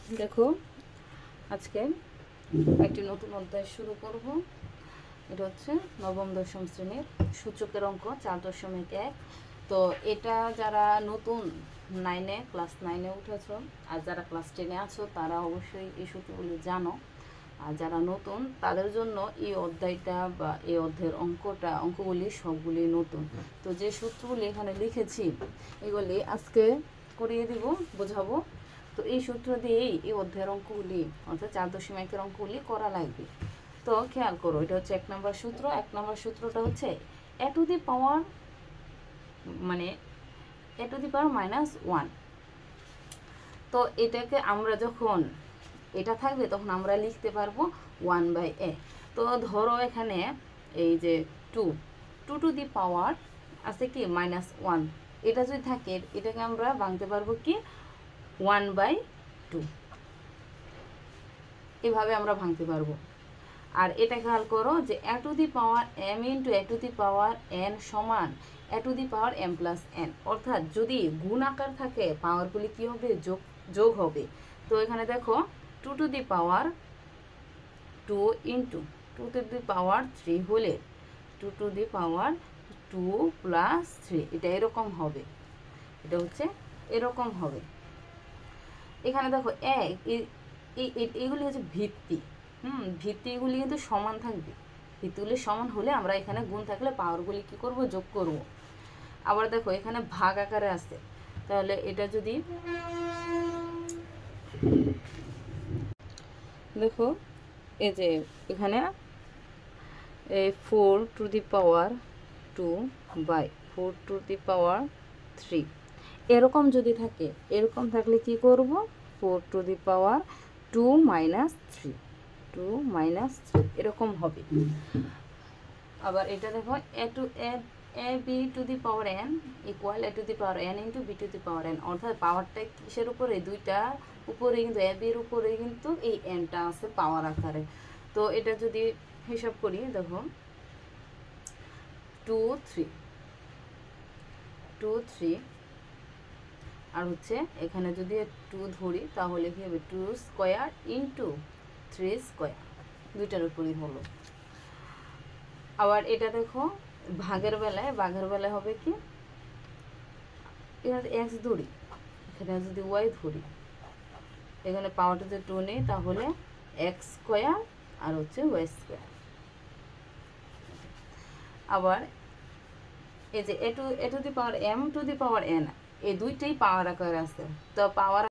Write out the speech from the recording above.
দেখো আজকে একটি নতুন অধ্যায় শুরু করব। এটা হচ্ছে নবম দশম শ্রেণীর সূচকের অঙ্ক 4.1। তো এটা যারা নতুন ক্লাস 9-এ উঠেছ আর যারা ক্লাস 10-এ আছো তারা অবশ্যই এই সূত্রগুলি জানো। আর যারা নতুন তাদের জন্য এই অধ্যায়টা বা এই অধ্যায়ের অঙ্কগুলি সবগুলি নতুন। তো যে সূত্রগুলি এখানে লিখেছি এগুলি আজকে করিয়ে দিব, বোঝাবো। তো এই সূত্র দিয়েই এই অধ্যায়ের অঙ্কগুলি অর্থাৎ 4.1-এর অঙ্কগুলি করা লাগবে। তো খেয়াল করো, এটা হচ্ছে 1 নম্বর সূত্র। 1 নম্বর সূত্রটা হচ্ছে a টু দি পাওয়ার -1। তো এটাকে আমরা যখন এটা থাকবে তখন আমরা লিখতে পারবো 1/a। তো ধরো এখানে এই যে 2 টু দি পাওয়ার আছে কি -1, এটা যদি থাকে এটাকে আমরা ভাঙতে পারবো কি 1/2, এভাবে আমরা ভাঙতে পারবো। আর এটা খেয়াল করো যে a two the power m into a two the power n সমান a two the power m plus n, অর্থাৎ যদি গুণ আকার থাকে পাওয়ারগুলি কি হবে, যোগ হবে। তো এখানে দেখো 2 to the power 2 into 2 to the power 3 হলে 2 টু দি পাওয়ার 2 প্লাস 3, এটা এরকম হবে, এটা হচ্ছে এরকম হবে। এখানে দেখো এইগুলি হচ্ছে ভিত্তি, ভিত্তিগুলি কিন্তু সমান থাকবে। ভিত্তিগুলি সমান হলে আমরা এখানে গুণ থাকলে পাওয়ারগুলি কি করব, যোগ করব। আবার দেখো এখানে ভাগ আকারে আছে, তাহলে এটা যদি দেখো এই যে এখানে 4 to the power 2 by 4 to the power 3 এরকম যদি থাকে, এরকম থাকলে কি করব, 4 টু দি পাওয়ার 2 মাইনাস 3 এরকম হবে। আবার এটা দেখো a b two the power n equal a two the power n into b two the power n, অর্থাৎ পাওয়ারটা কিসের উপরে, দুইটা উপরে, কিন্তু a b এর উপরে কিন্তু এই nটা আছে পাওয়ার আকারে। তো এটা যদি হিসাব করি দেখো 2 3 আর হচ্ছে এখানে যদি 2 ধরি তাহলে কি হবে 2 স্কয়ার ইন্টু 3 স্কয়ার, দুইটার উপরই হলো। আবার এটা দেখো ভাগের বেলায় হবে কি, এখানে x ধরি, এখানে যদি y ধরি, এখানে পাওয়ারটা যদি 2 নেই তাহলে x স্কয়ার আর হচ্ছে y স্কয়ার। আবার এই যে a two the power m two the power n, এই দুইটাই পাওয়ার আকারে আছে। তো পাওয়ার